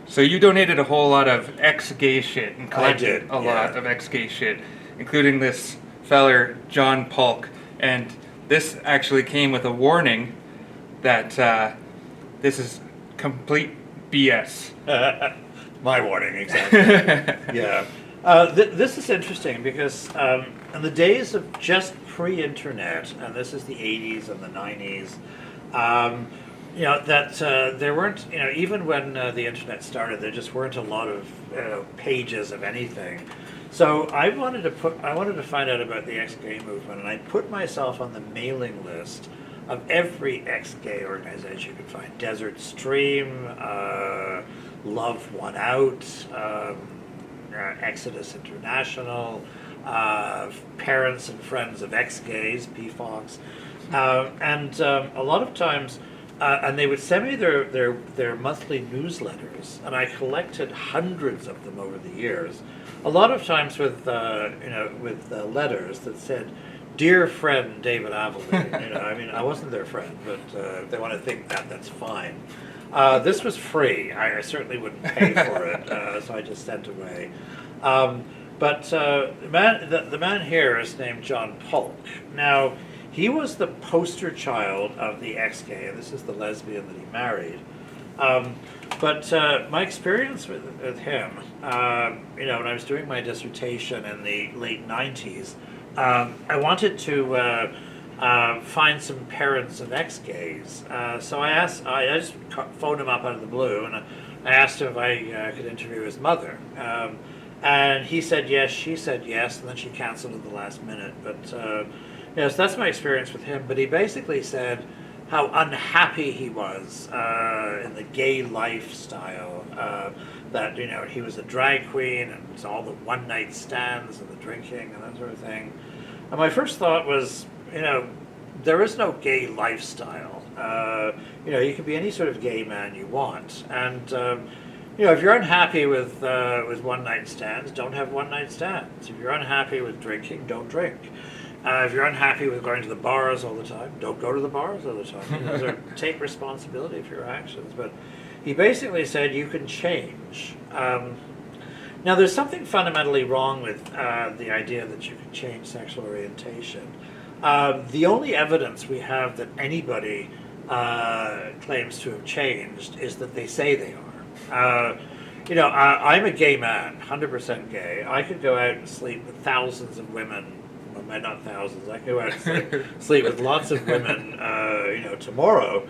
So you donated a whole lot of ex-gay shit and I collected did, a yeah. lot of ex-gay shit, including this feller, John Polk. And this actually came with a warning that this is complete BS. My warning, exactly. Yeah. This is interesting because in the days of just pre-internet, and this is the 80s and the 90s, there weren't, even when the internet started, there just weren't a lot of pages of anything. So I wanted to find out about the ex-gay movement, and I put myself on the mailing list of every ex-gay organization you could find. Desert Stream, Love One Out, Exodus International, Parents and Friends of Ex-Gays, PFOX, and a lot of times, and they would send me their monthly newsletters, and I collected hundreds of them over the years. A lot of times with letters that said, "Dear friend David Aveline." I mean, I wasn't their friend, but if they want to think that, that's fine. This was free. I certainly wouldn't pay for it, so I just sent away. But the man here is named John Polk. Now, he was the poster child of the ex-gay, and this is the lesbian that he married. But my experience with him, when I was doing my dissertation in the late 90s, I wanted to find some parents of ex-gays. So I just phoned him up out of the blue, and I asked him if I could interview his mother. And he said yes, she said yes, and then she canceled at the last minute. But so that's my experience with him. But he basically said how unhappy he was in the gay lifestyle. That he was a drag queen, and it was all the one-night stands and the drinking and that sort of thing. And my first thought was, there is no gay lifestyle. You can be any sort of gay man you want, and if you're unhappy with one-night stands, don't have one-night stands. If you're unhappy with drinking, don't drink. If you're unhappy with going to the bars all the time, don't go to the bars all the time. Take responsibility for your actions. But he basically said you can change. Now, there's something fundamentally wrong with the idea that you can change sexual orientation. The only evidence we have that anybody claims to have changed is that they say they are. I'm a gay man, 100% gay. I could go out and sleep with thousands of women. Well, not thousands. I could go out and sleep with lots of women, tomorrow.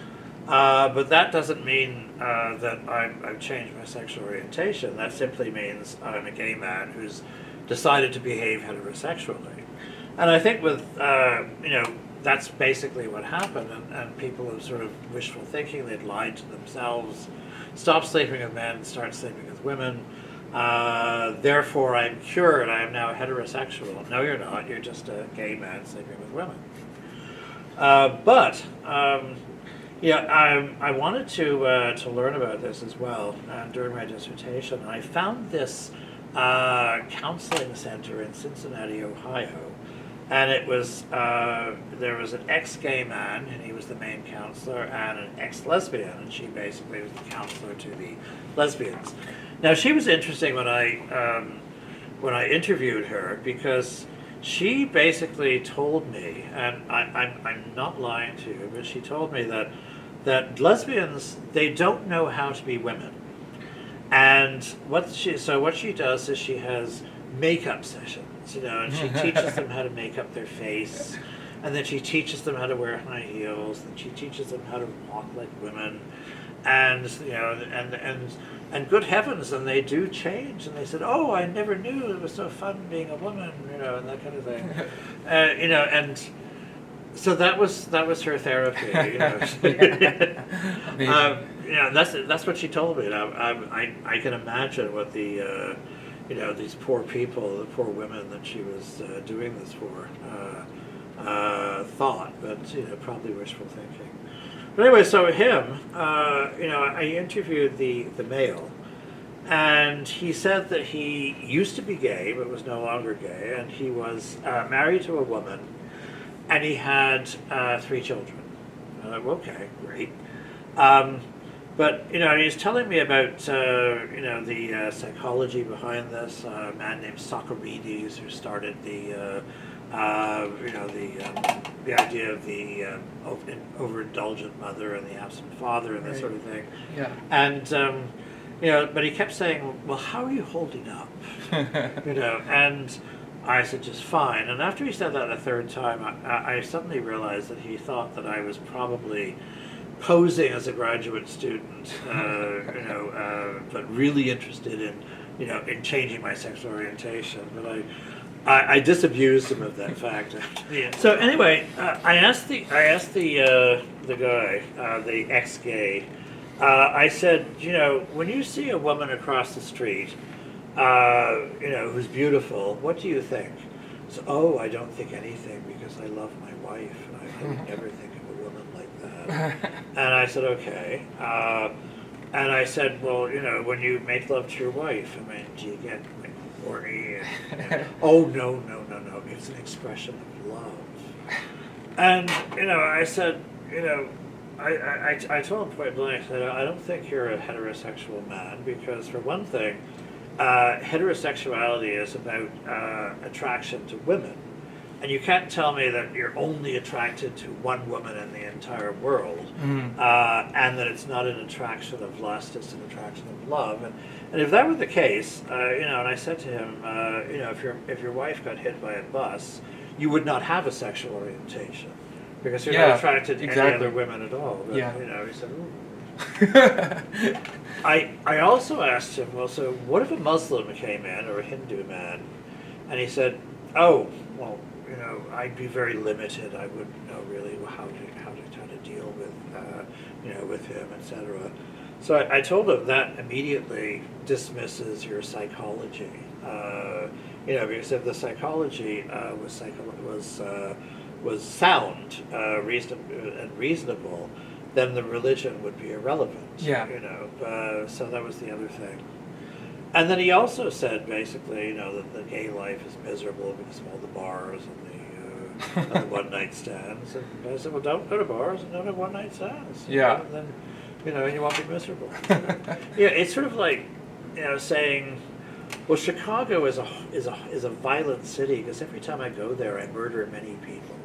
But that doesn't mean that I've changed my sexual orientation. That simply means I'm a gay man who's decided to behave heterosexually. And I think with, that's basically what happened. And people have sort of wishful thinking. They'd lied to themselves, stop sleeping with men, start sleeping with women. Therefore, I'm cured. I am now heterosexual. No, you're not. You're just a gay man sleeping with women. I wanted to learn about this as well during my dissertation. I found this counseling center in Cincinnati, Ohio, and it was there was an ex-gay man, and he was the main counselor, and an ex-lesbian, and she basically was the counselor to the lesbians. Now, she was interesting when I interviewed her, because she basically told me, and I'm not lying to you, but she told me that lesbians, they don't know how to be women. And what she does is she has makeup sessions, and she teaches them how to make up their face, and then she teaches them how to wear high heels, and she teaches them how to walk like women, and and good heavens, and they do change, and they said, "Oh, I never knew it was so fun being a woman," and that kind of thing, and so that was her therapy, that's what she told me. And I can imagine what the these poor people, the poor women that she was doing this for, thought, but probably wishful thinking. But anyway, so him, I interviewed the male, and he said that he used to be gay but was no longer gay, and he was married to a woman, and he had 3 children. I'm like, okay, great. But he's telling me about the psychology behind this. A man named Socarides who started the idea of the overindulgent mother and the absent father and that sort of thing. Yeah. And but he kept saying, "Well, how are you holding up?" And I said, "Just fine." And after he said that a third time, I suddenly realized that he thought that I was probably posing as a graduate student, but really interested in changing my sexual orientation. But I disabused him of that fact. So anyway, I asked the guy, the ex-gay. I said, when you see a woman across the street, who's beautiful, what do you think? So, I don't think anything because I love my wife, and I would never think of a woman like that. And I said, okay. And I said, well, when you make love to your wife, I mean, do you get like horny? Oh, no. It's an expression of love. And, I said, I told him point blank that I don't think you're a heterosexual man because, for one thing, heterosexuality is about attraction to women. And you can't tell me that you're only attracted to one woman in the entire world, and that it's not an attraction of lust, it's an attraction of love. And if that were the case, and I said to him, if your wife got hit by a bus, you would not have a sexual orientation because you're not attracted to any other women at all. But, he said, ooh. I also asked him, well, so what if a Muslim came in or a Hindu man, and he said, oh, well, I'd be very limited. I wouldn't know really how to deal with him, etc. So I told him that immediately dismisses your psychology. Because if the psychology was sound, reasonable, then the religion would be irrelevant. So that was the other thing. And then he also said, basically, that the gay life is miserable because of all the bars and the one-night stands. And I said, well, don't go to bars and don't have one-night stands. Yeah. And then, you won't be miserable. It's sort of like, saying, well, Chicago is a violent city because every time I go there, I murder many people.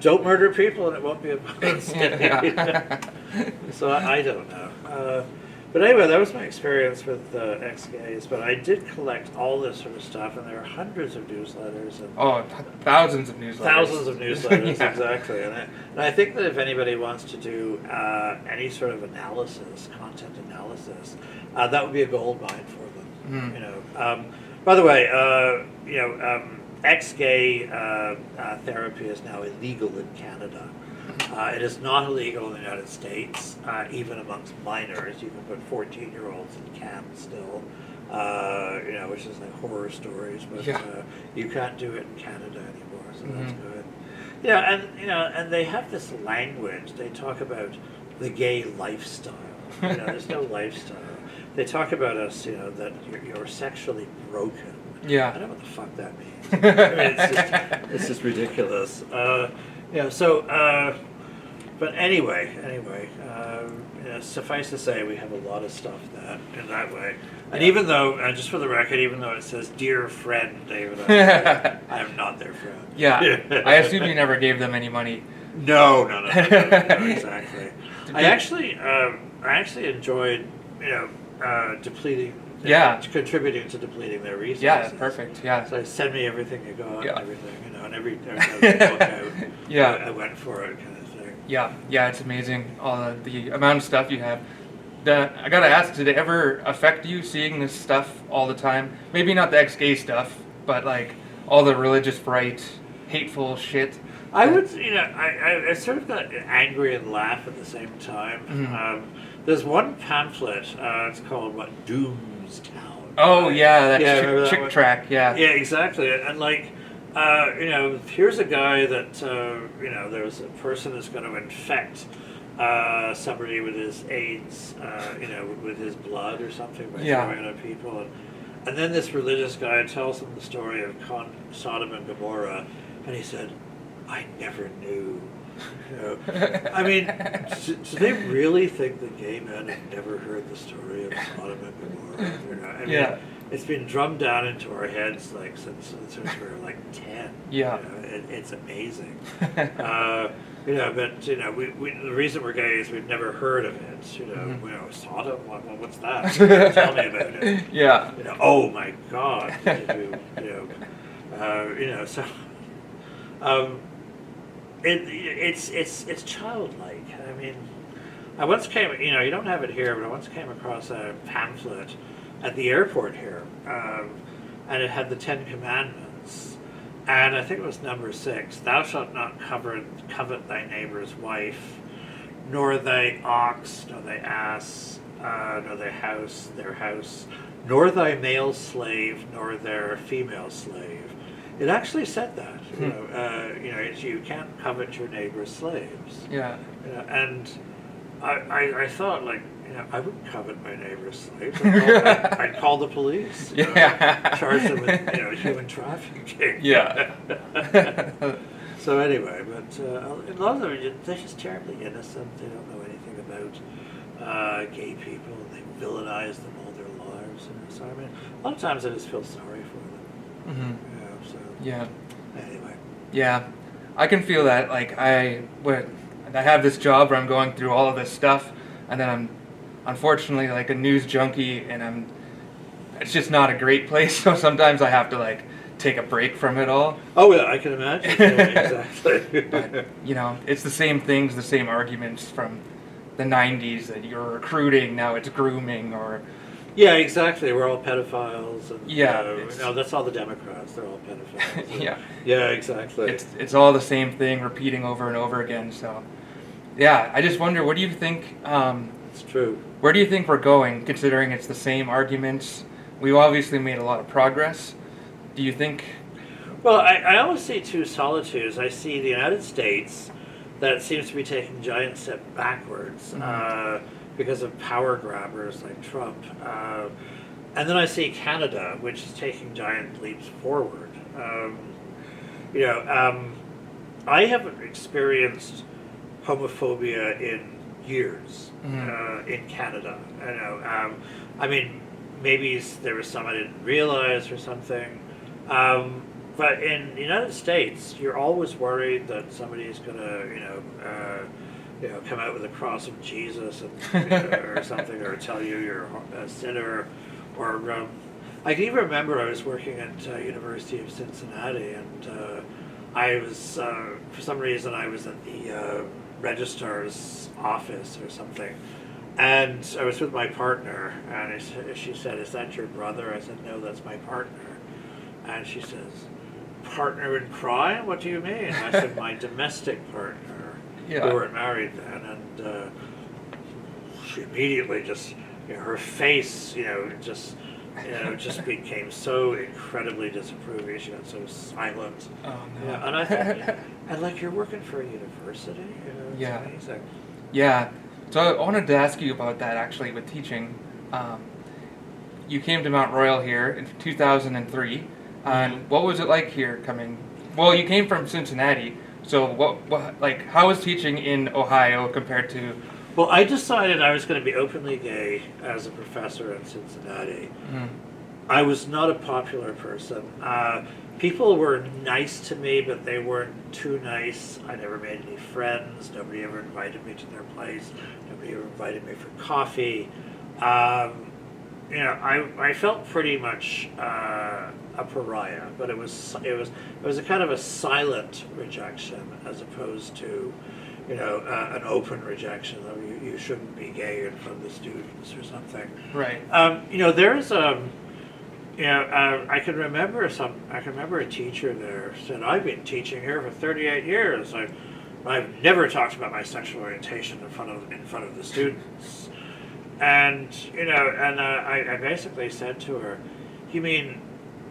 Don't murder people and it won't be a violent city. So I don't know. But anyway, that was my experience with ex-gays. But I did collect all this sort of stuff, and there are hundreds of newsletters. And thousands of newsletters. Thousands of newsletters, exactly. And I think that if anybody wants to do any sort of analysis, content analysis, that would be a gold mine for them. By the way, ex-gay therapy is now illegal in Canada. It is not illegal in the United States, even amongst minors. You can put 14-year-olds in camp still, which is like horror stories. But you can't do it in Canada anymore, so that's good. And they have this language. They talk about the gay lifestyle. There's no lifestyle. They talk about us, that you're sexually broken. Yeah. I don't know what the fuck that means. I mean, it's just ridiculous. But anyway, suffice to say, we have a lot of stuff in that way. And even though, just for the record, even though it says "Dear friend David," I am not their friend. Yeah, I assume you never gave them any money. No, exactly. I actually enjoyed, depleting. Contributing to depleting their resources. Yeah, perfect. Yeah. So send me everything you got, and everything, and every time I book out, I went for it, kind of thing. Yeah, it's amazing all the amount of stuff you have. I gotta ask, did it ever affect you seeing this stuff all the time? Maybe not the ex-gay stuff, but like all the religious right, hateful shit. I would, I sort of got angry and laugh at the same time. There's one pamphlet. It's called Doomstown. Oh yeah, that chick track. Yeah. Yeah, exactly. And like, here's a guy that there's a person that's going to infect somebody with his AIDS, with his blood or something by throwing it at people, and then this religious guy tells them the story of Sodom and Gomorrah, and he said, I never knew You know, I mean, do they really think that gay men have never heard the story of Sodom and Gomorrah? You know, I mean, Yeah. it's been drummed down into our heads like since we were like 10. Yeah. You know, it's amazing. You know, but you know, we the reason we're gay is we've never heard of it. You know, Mhm. you know, Sodom. What's that? Tell me about it. Yeah. You know, oh my God. You know, so. It's childlike. I mean, I once came, you know, you don't have it here, but I once came across a pamphlet at the airport here, and it had the 10 Commandments, and I think it was number 6: "Thou shalt not covet thy neighbor's wife, nor thy ox, nor thy ass, nor their house, nor thy male slave, nor their female slave." It actually said that. You know, you can't covet your neighbor's slaves. Yeah. You know, and I thought, like, you know, I wouldn't covet my neighbor's slaves. I'd call the police. You know, Yeah. charge them with, you know, human trafficking. Yeah. So anyway, but a lot of them, they're just terribly innocent. They don't know anything about gay people, and they villainize them all their lives. And so I mean, a lot of times I just feel sorry for them. Mm-hmm. You know, so Yeah. anyway. Yeah, I can feel that. Like I have this job where I'm going through all of this stuff, and then I'm unfortunately like a news junkie, and it's just not a great place. So sometimes I have to like take a break from it all. Oh yeah, I can imagine. Yeah, exactly. But you know, it's the same things, the same arguments from the '90s that you're recruiting, now it's grooming, or Yeah, exactly. We're all pedophiles, and Yeah, no, that's all the Democrats. They're all pedophiles. And- yeah, yeah, exactly. it's all the same thing, repeating over and over again. So yeah, I just wonder, what do you think? It's true. Where do you think we're going, considering it's the same arguments? We've obviously made a lot of progress. Do you think? Well, I always see two solitudes. I see the United States that seems to be taking giant step backwards because of power grabbers like Trump. And then I see Canada, which is taking giant leaps forward. You know, I haven't experienced homophobia in years in Canada. I know. I mean, maybe there was some I didn't realize or something. But in the United States, you're always worried that somebody's going to, come out with the cross of Jesus and, or something, or tell you you're a sinner. Or I can even remember I was working at University of Cincinnati, and I was, for some reason, I was at the registrar's office or something. And I was with my partner, and she said, "Is that your brother?" I said, "No, that's my partner." And she says, "Partner in crime? What do you mean?" I said, "My domestic partner." Yeah. We weren't married then, and she immediately just, her face, just became so incredibly disapproving. She got so silent. Oh no. Yeah, and I thought, and like, you're working for a university, it's Yeah. amazing. Yeah. So I wanted to ask you about that actually with teaching. You came to Mount Royal here in 2003, and what was it like here coming? Well, you came from Cincinnati, so what like how was teaching in Ohio compared to? Well, I decided I was going to be openly gay as a professor in Cincinnati. I was not a popular person. People were nice to me, but they weren't too nice. I never made any friends. Nobody ever invited me to their place. Nobody ever invited me for coffee. I felt pretty much a pariah, but it was a kind of a silent rejection as opposed to, an open rejection. Though you shouldn't be gay in front of the students or something. Right. There's I can remember a teacher there said, "I've been teaching here for 38 years. I've never talked about my sexual orientation in front of the students." And I basically said to her, "You mean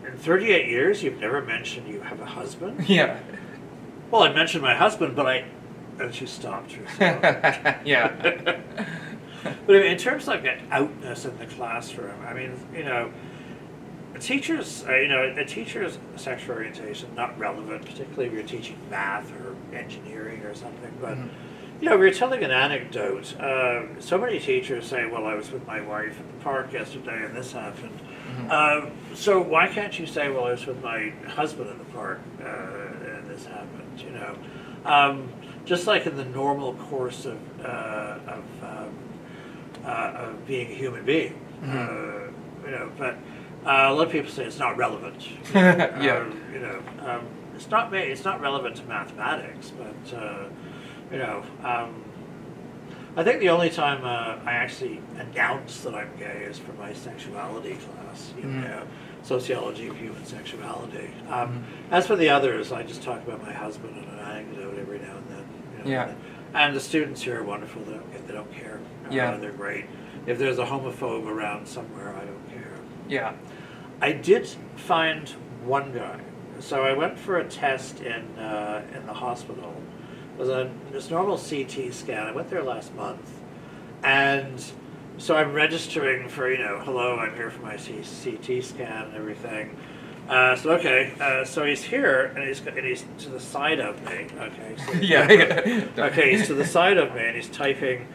in 38 years you've never mentioned you have a husband?" Yeah. "Well, I mentioned my husband, but and she stopped herself. Yeah. But I mean, in terms of like an outness in the classroom, I mean, a teacher's sexual orientation not relevant, particularly if you're teaching math or engineering or something. But if you're telling an anecdote, so many teachers say, "Well, I was with my wife at the park yesterday, and this happened." So why can't you say, "Well, I was with my husband in the park, and this happened"? Just like in the normal course of being a human being. But a lot of people say it's not relevant. Yeah. It's not relevant to mathematics, but I think the only time I actually announce that I'm gay is for my sexuality class. Sociology of human sexuality. As for the others, I just talk about my husband and an anecdote every now and then. Yeah. And the students here are wonderful. They don't care. They're great. If there's a homophobe around somewhere, I don't care. Yeah. I did find one guy. So I went for a test in the hospital. It was this normal CT scan. I went there last month, and so I'm registering for hello, I'm here for my CT scan and everything. So he's here, and he's to the side of me. Okay. So okay, he's to the side of me, and he's typing,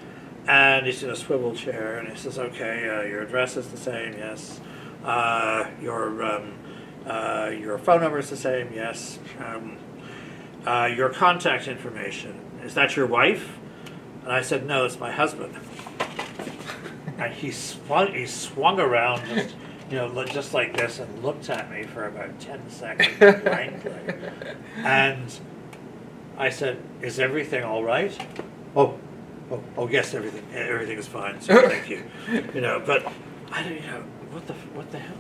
and he's in a swivel chair, and he says, "Okay, your address is the same, yes. Your phone number is the same, yes. Your contact information, is that your wife?" And I said, "No, it's my husband." And he swung around just like this and looked at me for about 10 seconds blankly. And I said, "Is everything all right?" Oh, yes, everything is fine. So thank you. But I don't what the hell.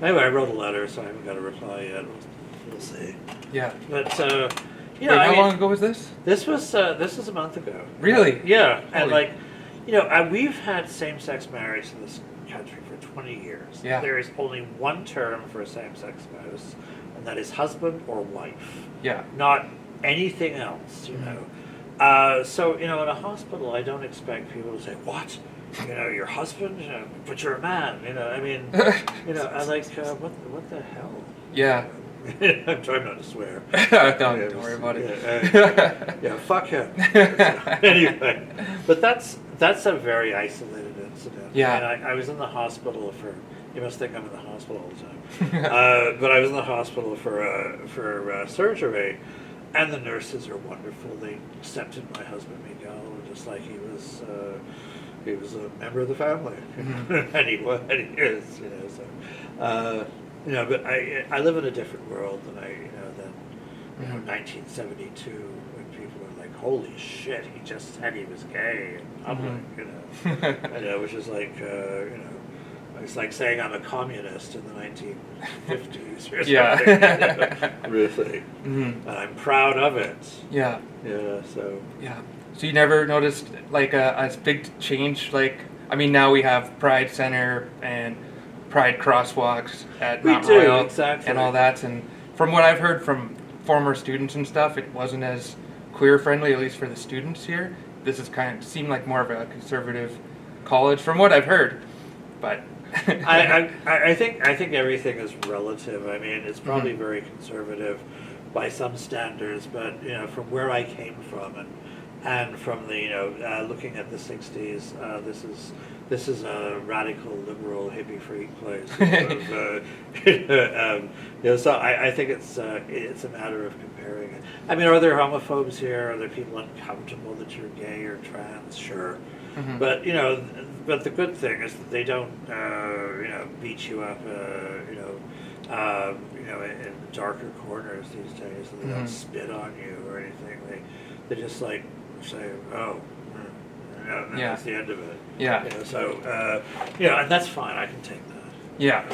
Anyway, I wrote a letter, so I haven't got a reply yet. We'll see. Yeah. But Wait, how long ago was this? This was a month ago. Really? Yeah, and Holy. we've had same-sex marriage in this country for 20 years. Yeah. There is only one term for a same-sex spouse, and that is husband or wife. Yeah. Not anything else. So in a hospital, I don't expect people to say, "What? Your husband? But you're a man." I like what the hell. Yeah. I'm trying not to swear. Don't worry about it. Yeah, fuck him. Anyway, but that's a very isolated incident. Yeah. I was in the hospital for. You must think I'm in the hospital all the time. But I was in the hospital for surgery, and the nurses are wonderful. They accepted my husband Miguel just like he was a member of the family, and he is. But I live in a different world than than 1972, when people are like, "Holy shit, he just said he was gay in public," which is like, it's like saying I'm a communist in the 1950s or something. Yeah. Really. And I'm proud of it. Yeah. Yeah. So. Yeah. So you never noticed like a big change? Now we have Pride Center and Pride crosswalks at Mount Royal, exactly. and all that. And from what I've heard from former students and stuff, it wasn't as queer friendly, at least for the students here. This is seemed like more of a conservative college, from what I've heard. But I think everything is relative. It's probably very conservative by some standards, but from where I came from and from the looking at the 60s, this is a radical liberal hippie freak place. So I think it's a matter of comparing it. Are there homophobes here? Are there people uncomfortable that you're gay or trans? Sure. But but the good thing is that they don't beat you up in darker corners these days. They don't spit on you or anything. They just say, "Oh, and that's the end of it." Yeah. And that's fine. I can take that. Yeah.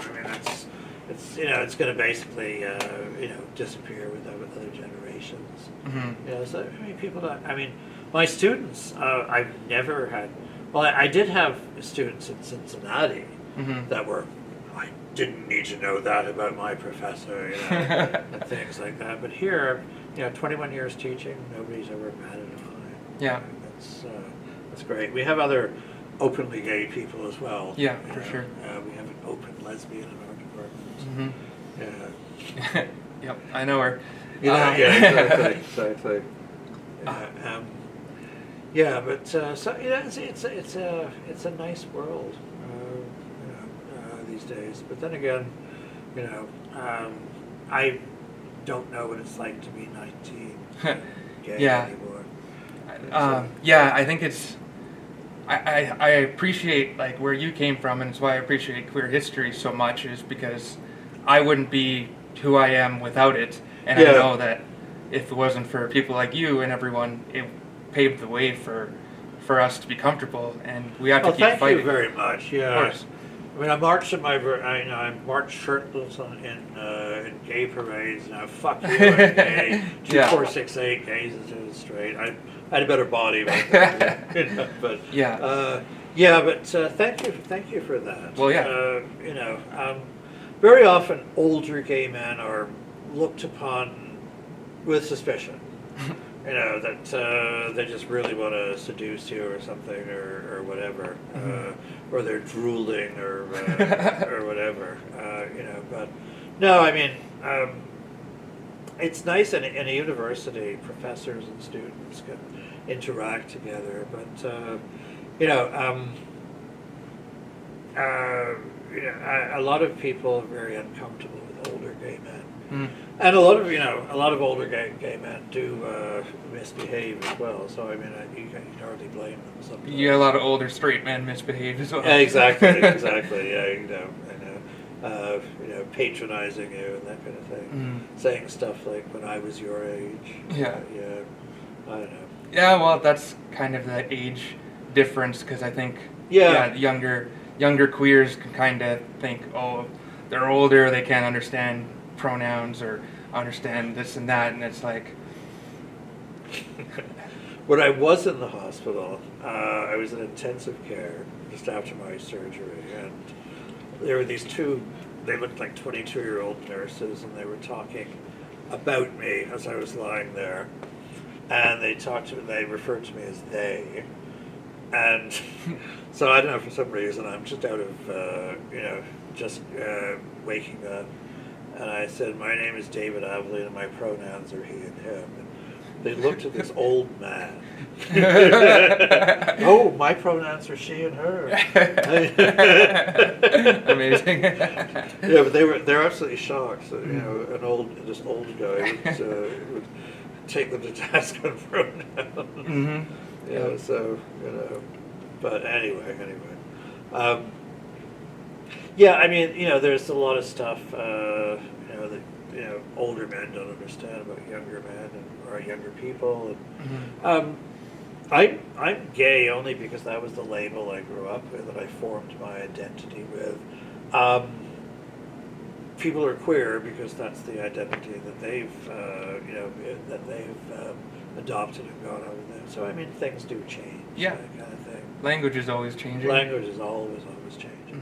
It's going to basically disappear with other generations. So people don't. My students. I've never had. Well, I did have students in Cincinnati that were. I didn't need to know that about my professor, and things like that. But here, 21 years teaching, nobody's ever batted an eye. Yeah. That's great. We have other openly gay people as well. Yeah, for sure. We have an open lesbian in our department. Mm-hmm. Yeah. Yep, I know her. Yeah, exactly. Yeah, but so it's a nice world, these days. But then again, I don't know what it's like to be 19 gay Yeah. anymore. Yeah, I think it's. I appreciate like where you came from, and it's why I appreciate queer history so much. Is because I wouldn't be who I am without it, and Yeah. I know that if it wasn't for people like you and everyone, it paved the way for us to be comfortable, and we have to keep thank fighting. you very much. Yeah. Of course. I mean, I marched in I marched shirtless in gay parades. Now, fuck you, I'm gay. 2468 gays is straight. I had a better body back then, but Yeah. But thank you for that. Well, yeah. Very often older gay men are looked upon with suspicion. That they just really want to seduce you or something or whatever, or they're drooling or whatever, But no, I mean, it's nice in a university. Professors and students can interact together, but a lot of people are very uncomfortable with older gay men. Mm. And a lot of older gay men do misbehave as well. So I mean, you can hardly blame them. Sometimes. You get a lot of older straight men misbehave as well. Yeah, exactly. Yeah, patronizing you and that kind of thing. Saying stuff like, "When I was your age." Yeah. I don't know. Yeah, well, that's kind of the age difference because I think younger queers can kind of think, oh, they're older, they can't understand pronouns or understand this and that, and it's like. When I was in the hospital, I was in intensive care just after my surgery, and there were these two. They looked like 22-year-old nurses, and they were talking about me as I was lying there, and they referred to me as they, and so I don't know, for some reason I'm just out of waking up, and I said, "My name is David Aveline, and my pronouns are he and him." And they looked at this old man. Oh, my pronouns are she and her. Amazing. Yeah, but they're absolutely shocked. So, this old guy would take them to task on pronouns. Yeah. So but anyway. I mean, there's a lot of stuff that older men don't understand about younger men or younger people. And, I'm gay only because that was the label I grew up with and I formed my identity with. People are queer because that's the identity that they've adopted and gone on with them. So I mean, things do change. Yeah. That kind of thing. Language is always changing. Language is always changing.